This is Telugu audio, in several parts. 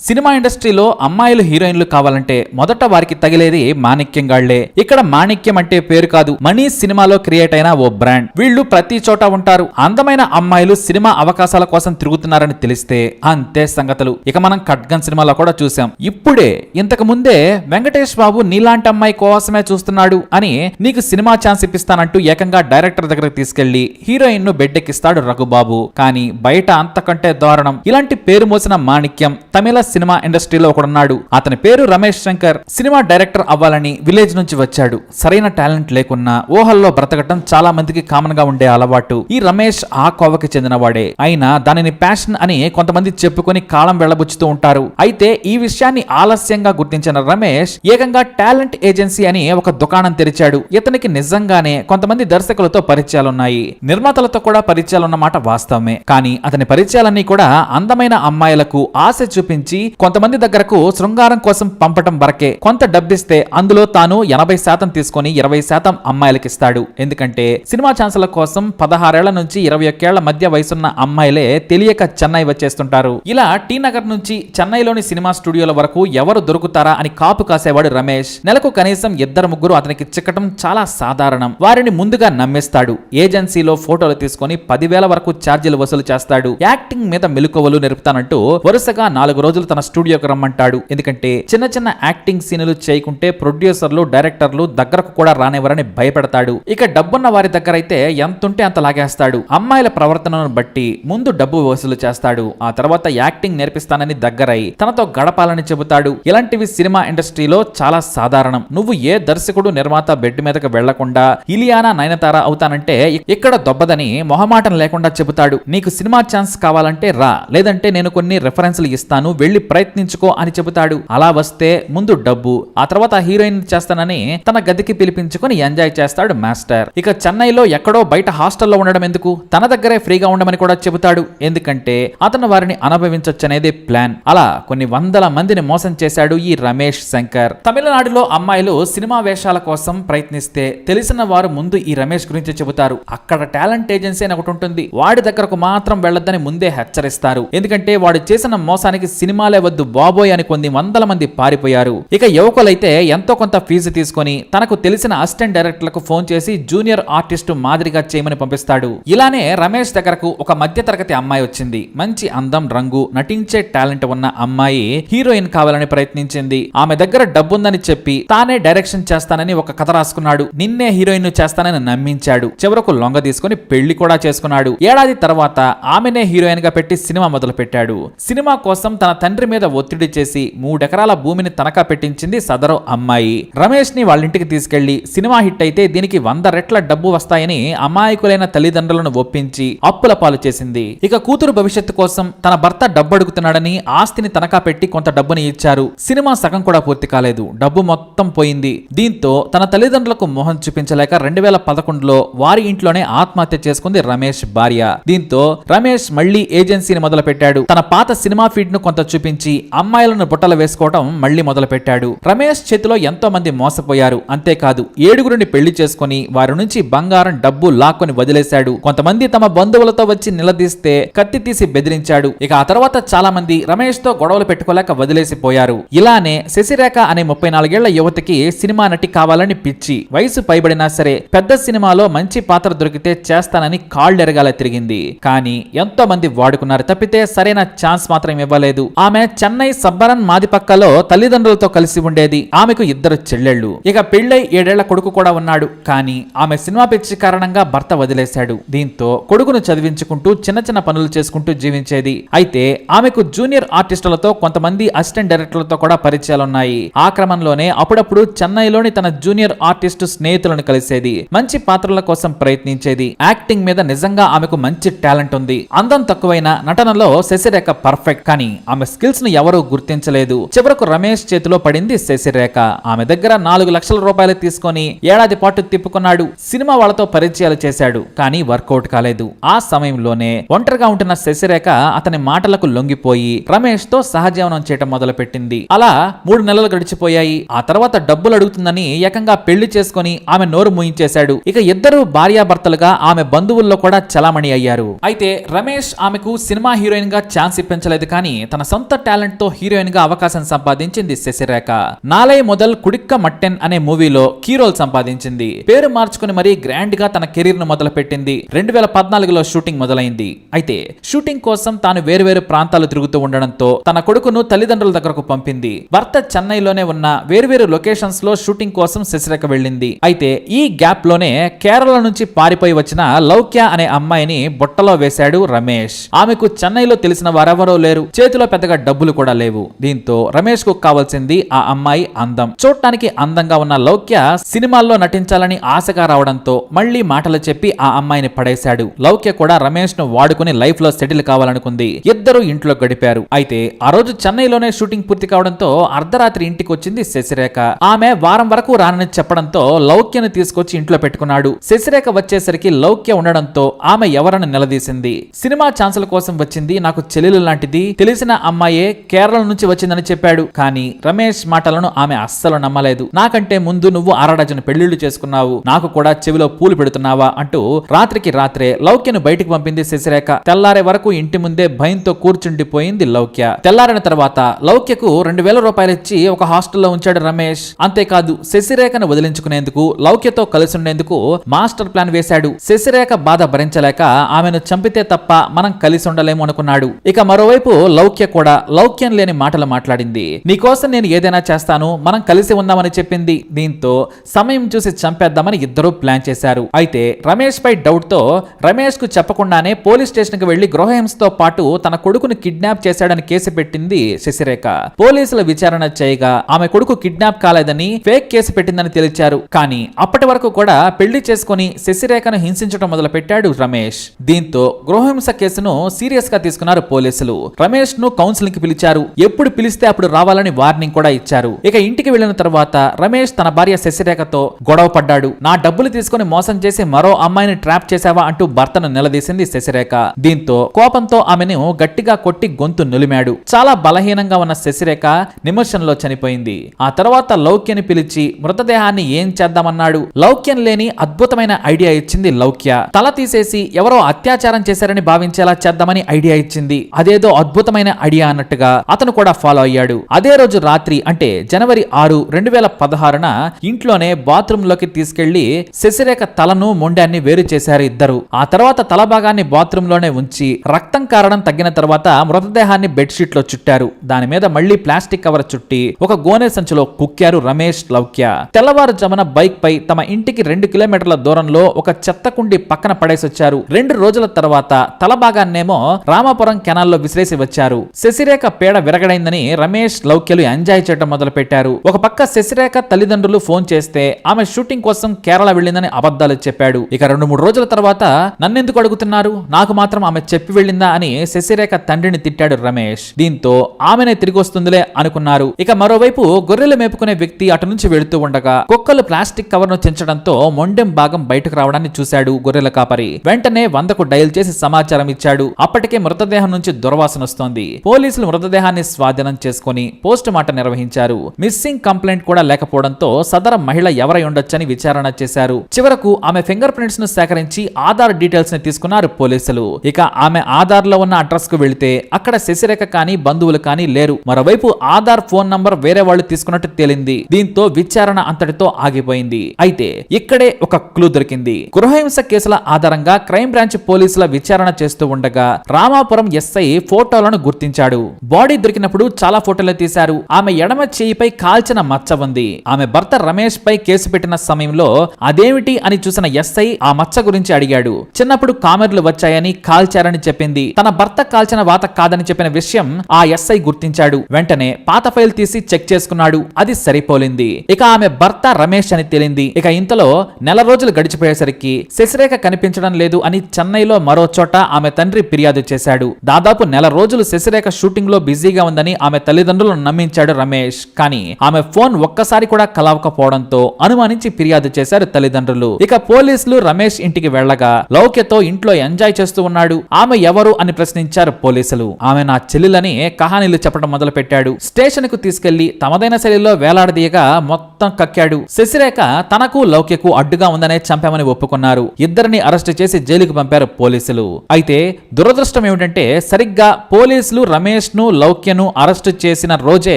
సినిమా ఇండస్ట్రీలో అమ్మాయిలు హీరోయిన్లు కావాలంటే మొదట వారికి తగిలేది మాణిక్యం గాళ్లే. ఇక్కడ మాణిక్యం అంటే పేరు కాదు, మనీ సినిమాలో క్రియేట్ అయిన ఓ బ్రాండ్. వీళ్ళు ప్రతి చోట ఉంటారు. అందమైన అమ్మాయిలు సినిమా అవకాశాల కోసం తిరుగుతున్నారని తెలిస్తే అంతే సంగతులు. ఇక మనం ఖడ్గన్ సినిమాలో కూడా చూసాం. ఇప్పుడే ఇంతకు ముందే వెంకటేష్ బాబు నీలాంటి అమ్మాయి కోసమే చూస్తున్నాడు అని నీకు సినిమా ఛాన్స్ ఇప్పిస్తానంటూ ఏకంగా డైరెక్టర్ దగ్గరకు తీసుకెళ్లి హీరోయిన్ ను బెడ్డెక్కిస్తాడు రఘుబాబు. కానీ బయట అంతకంటే దారుణం. ఇలాంటి పేరు మోసిన మాణిక్యం తమిళ సినిమా ఇండస్ట్రీలో ఒకడున్నాడు. అతని పేరు రమేష్ శంకర్. సినిమా డైరెక్టర్ అవ్వాలని విలేజ్ నుంచి వచ్చాడు. సరైన టాలెంట్ లేకున్నా ఊహల్లో బ్రతకటం చాలా మందికి కామన్ గా ఉండే అలవాటు. ఈ రమేష్ ఆ కోవకి చెందినవాడే. అయినా దానిని ప్యాషన్ అని కొంతమంది చెప్పుకొని కాలం వెళ్లబుచ్చుతూ ఉంటారు. అయితే ఈ విషయాన్ని ఆలస్యంగా గుర్తించిన రమేష్ ఏకంగా టాలెంట్ ఏజెన్సీ అని ఒక దుకాణం తెరిచాడు. ఇతనికి నిజంగానే కొంతమంది దర్శకులతో పరిచయాలున్నాయి, నిర్మాతలతో కూడా పరిచయాలున్నమాట వాస్తవమే. కానీ అతని పరిచయాలన్నీ కూడా అందమైన అమ్మాయిలకు ఆశ చూపించి కొంతమంది దగ్గరకు శృంగారం కోసం పంపటం వరకే. కొంత డబ్బిస్తే అందులో తాను 80% తీసుకొని 20% అమ్మాయిలకిస్తాడు. ఎందుకంటే సినిమా ఛాన్సుల కోసం 16 ఏళ్ల నుంచి 21 ఏళ్ల మధ్య వయసున్న అమ్మాయిలే తెలియక చెన్నై వచ్చేస్తుంటారు. ఇలా టీ నగర్ నుంచి చెన్నైలోని సినిమా స్టూడియోల వరకు ఎవరు దొరుకుతారా అని కాపు కాసేవాడు రమేష్. నెలకు కనీసం 2-3 అతనికి చిక్కటం చాలా సాధారణం. వారిని ముందుగా నమ్మిస్తాడు. ఏజెన్సీలో ఫోటోలు తీసుకొని 10,000 వరకు ఛార్జీలు వసూలు చేస్తాడు. యాక్టింగ్ మీద మెలకువలు నేర్పుతానంటూ వరుసగా 4 రోజులు తన స్టూడియోకి రమ్మంటాడు. ఎందుకంటే చిన్న చిన్న యాక్టింగ్ సీన్లు చేయకుంటే ప్రొడ్యూసర్లు డైరెక్టర్లు దగ్గరకు కూడా రానివ్వరని భయపెడతాడు. ఇక డబ్బున్న వారి దగ్గర అయితే ఎంతుంటే అంత లాగేస్తాడు. అమ్మాయిల ప్రవర్తనను బట్టి ముందు డబ్బు వసూలు చేస్తాడు. ఆ తర్వాత యాక్టింగ్ నేర్పిస్తానని దగ్గరై తనతో గడపాలని చెబుతాడు. ఇలాంటివి సినిమా ఇండస్ట్రీలో చాలా సాధారణం. నువ్వు ఏ దర్శకుడు నిర్మాత బెడ్ మీదకి వెళ్లకుండా ఇలియానా నయనతార అవుతానంటే ఇక్కడ దొబ్బదని మొహమాటం లేకుండా చెబుతాడు. నీకు సినిమా ఛాన్స్ కావాలంటే రా, లేదంటే నేను కొన్ని రెఫరెన్స్లు ఇస్తాను, వెళ్లి ప్రయత్నించుకో అని చెబుతాడు. అలా వస్తే ముందు డబ్బు, ఆ తర్వాత హీరోయిన్ చేస్తానని తన గదికి పిలిపించుకొని ఎంజాయ్ చేస్తాడు మాస్టర్. ఇక చెన్నైలో ఎక్కడో బయట హాస్టల్లో ఉండడం ఎందుకు, తన దగ్గరే ఫ్రీగా ఉండమని కూడా చెబుతాడు. ఎందుకంటే అతను వారిని అనుభవించొచ్చనేది ప్లాన్. అలా కొన్ని వందల మందిని మోసం చేశాడు ఈ రమేష్ శంకర్. తమిళనాడులో అమ్మాయిలు సినిమా వేషాల కోసం ప్రయత్నిస్తే తెలిసిన వారు ముందు ఈ రమేష్ గురించి చెబుతారు. అక్కడ టాలెంట్ ఏజెన్సీ అని ఒకటి ఉంటుంది. వాడి దగ్గరకు మాత్రం వెళ్లొద్దని ముందే హెచ్చరిస్తారు. ఎందుకంటే వాడు చేసిన మోసానికి సినిమాలే వద్దు బాబోయ్ అని కొన్ని వందల మంది పారిపోయారు. ఇక యువకులైతే ఎంతో కొంత ఫీజు తీసుకొని తనకు తెలిసిన అసిస్టెంట్ డైరెక్టర్లకు ఫోన్ చేసి జూనియర్ ఆర్టిస్టు మాదిరిగా చేయమని పంపిస్తాడు. ఇలానే రమేష్ దగ్గరకు ఒక మధ్య తరగతి అమ్మాయి వచ్చింది. మంచి అందం, రంగు, నటించే టాలెంట్ ఉన్న అమ్మాయి హీరోయిన్ కావాలని ప్రయత్నించింది. ఆమె దగ్గర డబ్బుందని చెప్పి తానే డైరెక్షన్ చేస్తానని ఒక కథ రాసుకున్నాడు. నిన్నే హీరోయిన్ చేస్తానని నమ్మించాడు. చివరకు లొంగ తీసుకుని పెళ్లి కూడా చేసుకున్నాడు. ఏడాది తర్వాత ఆమెనే హీరోయిన్ గా పెట్టి సినిమా మొదలు పెట్టాడు. సినిమా కోసం తన తండ్రి మీద ఒత్తిడి చేసి 3 ఎకరాల భూమిని తనఖా పెట్టించింది సదరు అమ్మాయి. రమేష్ ని వాళ్ళింటికి తీసుకెళ్లి సినిమా హిట్ అయితే దీనికి 100 రెట్ల డబ్బు వస్తాయని అమాయకులైన తల్లిదండ్రులను ఒప్పించి అప్పుల పాలు చేసింది. ఇక కూతురు భవిష్యత్తు కోసం తన భర్త డబ్బు అడుగుతున్నాడని ఆస్తిని తనఖా పెట్టి కొంత డబ్బుని ఇచ్చారు. సినిమా సగం కూడా పూర్తి కాలేదు. డబ్బు మొత్తం పోయింది. దీంతో తన తల్లిదండ్రులకు మొహం చూపించలేక 2011లో వారి ఇంట్లోనే ఆత్మహత్య చేసుకుంది రమేష్ భార్య. దీంతో రమేష్ మళ్లీ ఏజెన్సీని మొదలు పెట్టాడు. తన పాత సినిమా ఫీడ్ ను కొంత చూపించి అమ్మాయిలను బుట్టలు వేసుకోవడం మళ్లీ మొదలు పెట్టాడు. రమేష్ చేతిలో ఎంతో మంది మోసపోయారు. అంతేకాదు 7గురిని పెళ్లి చేసుకుని వారి నుంచి బంగారం, డబ్బు లాక్కొని వదిలేశాడు. కొంతమంది తమ బంధువులతో వచ్చి నిలదీస్తే కత్తి తీసి బెదిరించాడు. ఇక ఆ తర్వాత చాలా మంది రమేష్ తో గొడవలు పెట్టుకోలేక వదిలేసిపోయారు. ఇలానే శశిరేఖ అనే 34 ఏళ్ల యువతికి సినిమా నటి కావాలని పిచ్చి. వయసు పైబడినా సరే పెద్ద సినిమాలో మంచి పాత్ర దొరికితే చేస్తానని కాళ్ళెరగాల తిరిగింది. కానీ ఎంతో మంది వాడుకున్నారు తప్పితే సరైన ఛాన్స్ మాత్రం ఇవ్వలేదు. ఆమె చెన్నై సబ్బరన్ మాదిపక్కలో తల్లిదండ్రులతో కలిసి ఉండేది. ఆమెకు 2 చెల్లెళ్లు. ఇక పెళ్లై 7 ఏళ్ల కొడుకు కూడా ఉన్నాడు. కానీ ఆమె సినిమా పిచ్చి కారణంగా భర్త వదిలేశాడు. దీంతో కొడుకును చదివించుకుంటూ చిన్న చిన్న పనులు చేసుకుంటూ జీవించేది. అయితే ఆమెకు జూనియర్ ఆర్టిస్టులతో కొంతమంది అసిస్టెంట్ డైరెక్టర్లతో కూడా పరిచయాలున్నాయి. ఆ క్రమంలోనే అప్పుడప్పుడు చెన్నైలోని తన జూనియర్ ఆర్టిస్టు స్నేహితులను కలిసేది. మంచి పాత్రల కోసం ప్రయత్నించేది. యాక్టింగ్ మీద నిజంగా ఆమెకు మంచి టాలెంట్ ఉంది. అందం తక్కువైన నటనలో శశిరేఖ పర్ఫెక్ట్. కానీ ఆమె స్కిల్స్ ను ఎవరూ గుర్తించలేదు. చివరకు రమేష్ చేతిలో పడింది శశిరేఖ. ఆమె దగ్గర 4 లక్షల రూపాయలు తీసుకొని ఏడాది పాటు తిప్పుకున్నాడు. సినిమా వాళ్ళతో పరిచయాలు చేశాడు. కానీ వర్కౌట్ కాలేదు. ఆ సమయంలోనే ఒంటరిగా ఉంటున్న శశిరేఖ అతని మాటలకు లొంగిపోయి రమేష్ తో సహజీవనం చేయటం మొదలు పెట్టింది. అలా 3 నెలలు గడిచిపోయాయి. ఆ తర్వాత డబ్బులు అడుగుతుందని ఏకంగా పెళ్లి చేసుకుని ఆమె నోరు మూయించేశాడు. ఇక ఇద్దరు భార్యాభర్తలుగా ఆమె బంధువుల్లో కూడా చలామణి అయ్యారు. అయితే రమేష్ ఆమెకు సినిమా హీరోయిన్ గా ఛాన్స్ ఇప్పించలేదు. కానీ తన సొంత సొంత టాలెంట్ తో హీరోయిన్ గా అవకాశం సంపాదించింది శశిరేఖ. నాలై మొదల్ కుడిక్క మట్టెన్ అనే మూవీలో కీ రోల్ సంపాదించింది. పేరు మార్చుకుని మరీ గ్రాండ్ గా తన కెరీర్ ను మొదలు పెట్టింది. 2014లో షూటింగ్ మొదలైంది. అయితే షూటింగ్ కోసం తాను వేరువేరు ప్రాంతాలు తిరుగుతూ ఉండడంతో తన కొడుకును తల్లిదండ్రుల దగ్గరకు పంపింది. భర్త చెన్నైలోనే ఉన్న వేరువేరు లొకేషన్స్ లో షూటింగ్ కోసం శశిరేఖ వెళ్ళింది. అయితే ఈ గ్యాప్ లోనే కేరళ నుంచి పారిపోయి వచ్చిన లౌక్య అనే అమ్మాయిని బుట్టలో వేశాడు రమేష్. ఆమెకు చెన్నైలో తెలిసిన వారెవరూ లేరు, చేతిలో పెద్దగా డబ్బులు కూడా లేవు. దీంతో రమేష్ కు కావాల్సింది ఆ అమ్మాయి అందం. చూడటానికి అందంగా ఉన్న లౌక్య సినిమాల్లో నటించాలని ఆశగా రావడంతో మళ్లీ మాటలు చెప్పి ఆ అమ్మాయిని పడేశాడు. లౌక్య కూడా రమేష్ ను వాడుకుని లైఫ్ లో సెటిల్ కావాలనుకుంది. ఇద్దరు ఇంట్లో గడిపారు. అయితే ఆ రోజు చెన్నైలోనే షూటింగ్ పూర్తి కావడంతో అర్ధరాత్రి ఇంటికి వచ్చింది శశిరేఖ. ఆమె వారం వరకు రానని చెప్పడంతో లౌక్యను తీసుకొచ్చి ఇంట్లో పెట్టుకున్నాడు. శశిరేఖ వచ్చేసరికి లౌక్య ఉండడంతో ఆమె ఎవరని నిలదీసింది. సినిమా ఛాన్సుల కోసం వచ్చింది, నాకు చెల్లెలు లాంటిది, తెలిసిన అమ్మాయే, కేరళ నుంచి వచ్చిందని చెప్పాడు. కానీ రమేష్ మాటలను ఆమె అస్సలు నమ్మలేదు. నాకంటే ముందు నువ్వు ఆరడజను పెళ్లిళ్లు చేసుకున్నావు, నాకు కూడా చెవిలో పూలు పెడుతున్నావా అంటూ రాత్రికి రాత్రే లౌక్యను బయటికి పంపింది శశిరేఖ. తెల్లారే వరకు ఇంటి ముందే భయంతో కూర్చుండిపోయింది లౌక్య. తెల్లారిన తర్వాత లౌక్యకు 2000 రూపాయలు ఇచ్చి ఒక హాస్టల్లో ఉంచాడు రమేష్. అంతేకాదు శశిరేఖను వదిలించుకునేందుకు, లౌక్యతో కలిసి ఉండేందుకు మాస్టర్ ప్లాన్ వేశాడు. శశిరేఖ బాధ భరించలేక ఆమెను చంపితే తప్ప మనం కలిసి ఉండలేము అనుకున్నాడు. ఇక మరోవైపు లౌక్య కూడా లౌక్యం లేని మాటలు మాట్లాడింది. నీకోసం నేను ఏదైనా చేస్తాను, మనం కలిసి ఉందామని చెప్పింది. దీంతో సమయం చూసి చంపేద్దామని ఇద్దరు ప్లాన్ చేశారు. అయితే రమేష్ పై డౌట్ తో రమేష్ కు చెప్పకుండానే పోలీస్ స్టేషన్ కు వెళ్లి గృహహింసతో పాటు తన కొడుకును కిడ్నాప్ చేశాడని కేసు పెట్టింది శశిరేఖ. పోలీసుల విచారణ చేయగా ఆమె కొడుకు కిడ్నాప్ కాలేదని ఫేక్ కేసు పెట్టిందని తెలిచారు. కానీ అప్పటి వరకు కూడా పెళ్లి చేసుకుని శశిరేఖను హింసించడం మొదలు పెట్టాడు రమేష్. దీంతో గృహహింస కేసును సీరియస్ గా తీసుకున్నారు పోలీసులు. రమేష్ ను కౌన్సిలింగ్ కి పిలిచారు. ఎప్పుడు పిలిస్తే అప్పుడు రావాలని వార్నింగ్ కూడా ఇచ్చారు. ఇక ఇంటికి వెళ్లిన తర్వాత రమేష్ తన భార్య శశిరేఖతో గొడవ పడ్డాడు. నా డబ్బులు తీసుకుని మోసం చేసి మరో అమ్మాయిని ట్రాప్ చేశావా అంటూ భర్తను నిలదీసింది శశిరేఖ. దీంతో కోపంతో ఆమెను గట్టిగా కొట్టి గొంతు నులిమాడు. చాలా బలహీనంగా ఉన్న శశిరేఖ నిమిషంలో చనిపోయింది. ఆ తర్వాత లౌక్యని పిలిచి మృతదేహాన్ని ఏం చేద్దామన్నాడు. లౌక్యం లేని అద్భుతమైన ఐడియా ఇచ్చింది లౌక్య. తల తీసేసి ఎవరో అత్యాచారం చేశారని భావించేలా చేద్దామని ఐడియా ఇచ్చింది. అదేదో అద్భుతమైన ఐడియా అన్నట్టుగా అతను కూడా ఫాలో అయ్యాడు. అదే రోజు రాత్రి అంటే జనవరి 6, 2016న ఇంట్లోనే బాత్రూమ్ లోకి తీసుకెళ్లి శశిరేఖ తలను మొండాన్ని వేరు చేశారు ఇద్దరు. ఆ తర్వాత తల భాగాన్ని బాత్రూమ్ లోనే ఉంచి రక్తం కారడం తగ్గిన తర్వాత మృతదేహాన్ని బెడ్షీట్ లో చుట్టారు. దాని మీద మళ్లీ ప్లాస్టిక్ కవర్ చుట్టి ఒక గోనె సంచిలో కుక్కారు రమేష్, లౌక్య. తెల్లవారుజామున బైక్ పై తమ ఇంటికి 2 కిలోమీటర్ల దూరంలో ఒక చెత్త కుండి పక్కన పడేసొచ్చారు. 2 రోజుల తర్వాత తల భాగాన్నేమో రామాపురం కెనాల్లో విసిరేసి వచ్చారు. శశిరేఖ పేడ విరగడైందని రమేష్, లౌక్యలు ఎంజాయ్ చేయడం మొదలు పెట్టారు. ఒక పక్క శశిరేఖ తల్లిదండ్రులు ఫోన్ చేస్తే ఆమె షూటింగ్ కోసం కేరళ వెళ్ళిందని అబద్ధాలు చెప్పాడు. ఇక 2-3 రోజుల తర్వాత నన్నెందుకు అడుగుతున్నారు, నాకు మాత్రం ఆమె చెప్పి వెళ్ళిందా అని శశిరేఖ తండ్రిని తిట్టాడు రమేష్. దీంతో ఆమెనే తిరిగి వస్తుందిలే అనుకున్నారు. ఇక మరోవైపు గొర్రెలు మేపుకునే వ్యక్తి అటు నుంచి వెళుతూ ఉండగా కుక్కలు ప్లాస్టిక్ కవర్ ను చించడంతో మొండెం భాగం బయటకు రావడాన్ని చూశాడు గొర్రెల కాపరి. వెంటనే 100కు డయల్ చేసి సమాచారం ఇచ్చాడు. అప్పటికే మృతదేహం నుంచి దుర్వాసన వస్తోంది. పోలీసులు మృతదేహాన్ని స్వాధీనం చేసుకుని పోస్ట్ మార్టం నిర్వహించారు. మిస్సింగ్ కంప్లైంట్ కూడా లేకపోవడంతో సదర మహిళ ఎవరై ఉండొచ్చని విచారణ చేశారు. చివరకు ఆమె ఫింగర్ ప్రింట్స్ ను సేకరించి ఆధార్ డీటెయిల్స్ ని తీసుకున్నారు పోలీసులు. ఇక ఆమె ఆధార్ లో ఉన్న అడ్రస్ కు వెళితే అక్కడ శశిరేఖ కానీ బంధువులు కానీ లేరు. మరోవైపు ఆధార్ ఫోన్ నంబర్ వేరే వాళ్ళు తీసుకున్నట్టు తేలింది. దీంతో విచారణ అంతటితో ఆగిపోయింది. అయితే ఇక్కడే ఒక క్లూ దొరికింది. గృహహింస కేసుల ఆధారంగా క్రైమ్ బ్రాంచ్ పోలీసుల విచారణ చేస్తూ ఉండగా రామాపురం ఎస్ఐ ఫోటోలను గుర్తించాడు. బాడీ దొరికినప్పుడు చాలా ఫోటోలు తీశారు. ఆమె ఎడమ చేయిపై కాల్చిన మచ్చ ఉంది. ఆమె భర్త రమేష్ పై కేసు పెట్టిన సమయంలో అదేమిటి అని చూసిన ఎస్ఐ ఆ మచ్చ గురించి అడిగాడు. చిన్నప్పుడు కామెర్లు వచ్చాయని కాల్చారని చెప్పింది. తన భర్త కాల్చిన వాత కాదని చెప్పిన విషయం ఆ ఎస్ఐ గుర్తించాడు. వెంటనే పాత ఫైల్ తీసి చెక్ చేసుకున్నాడు. అది సరిపోలింది. ఇక ఆమె భర్త రమేష్ అని తేలింది. ఇక ఇంతలో నెల రోజులు గడిచిపోయేసరికి శశిరేఖ కనిపించడం లేదు అని చెన్నైలో మరో చోట ఆమె తండ్రి ఫిర్యాదు చేశాడు. దాదాపు నెల రోజులు శశిరేఖ షూటింగ్ లో బిజీగా ఉందని ఆమె తల్లిదండ్రులను నమ్మించాడు రమేష్. కానీ ఆమె ఫోన్ ఒక్కసారి కూడా కలవకపోవడంతో అనుమానించి ఫిర్యాదు చేశారు తల్లిదండ్రులు. ఇక పోలీసులు రమేష్ ఇంటికి వెళ్లగా లౌక్యతో ఇంట్లో ఎంజాయ్ చేస్తూ ఉన్నాడు. ఆమె ఎవరు అని ప్రశ్నించారు పోలీసులు. ఆమె నా చెల్లెలని కహానీలు చెప్పడం మొదలు పెట్టాడు. స్టేషన్ కు తీసుకెళ్లి తమదైన శైలిలో వేలాడదీయగా మొత్తం కక్కాడు. శశిరేఖ తనకు లౌక్యకు అడ్డుగా ఉందనే చంపామని ఒప్పుకున్నారు. ఇద్దరిని అరెస్టు చేసి జైలుకు పంపారు పోలీసులు. అయితే దురదృష్టం ఏమిటంటే సరిగ్గా పోలీసులు రమేష్ రమేష్ ను లౌక్యను అరెస్టు చేసిన రోజే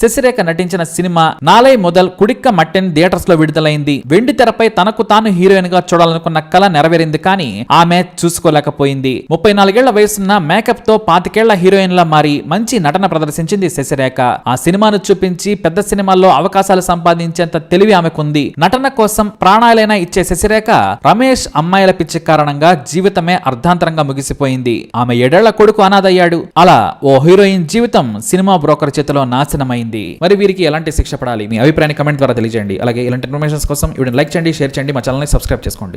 శశిరేఖ నటించిన సినిమా నాలై మొదల్ కుడిక్క మట్టెన్ థియేటర్స్ లో విడుదలైంది. వెండి తెరపై తనకు తాను హీరోయిన్ గా చూడాలనుకున్న కల నెరవేరింది, కానీ ఆమె చూసుకోలేకపోయింది. 34 ఏళ్ల వయసున్న మేకప్ తో 25 ఏళ్ల హీరోయిన్ లా మారి మంచి నటన ప్రదర్శించింది శశిరేఖ. ఆ సినిమాను చూపించి పెద్ద సినిమాల్లో అవకాశాలు సంపాదించేంత తెలివి ఆమెకుంది. నటన కోసం ప్రాణాలైనా ఇచ్చే శశిరేఖ రమేష్ అమ్మాయిల పిచ్చి కారణంగా జీవితమే అర్ధాంతరంగా ముగిసిపోయింది. ఆమె 7 ఏళ్ల కొడుకు అనాథయ్యాడు. అలా ఓ హీరోయిన్ జీవితం సినిమా బ్రోకర్ చేతిలో నాశనమైంది. మరి వీరికి ఎలాంటి శిక్ష పడాలి? మీ అభిప్రాయాన్ని కమెంట్ ద్వారా తెలియజేయండి. అలాగే ఇలాంటి ఇన్ఫర్మేషన్స్ కోసం వీడియోని లైక్ చేయండి, షేర్ చేయండి, మా ఛానల్ని సబ్స్క్రైబ్ చేసుకోండి.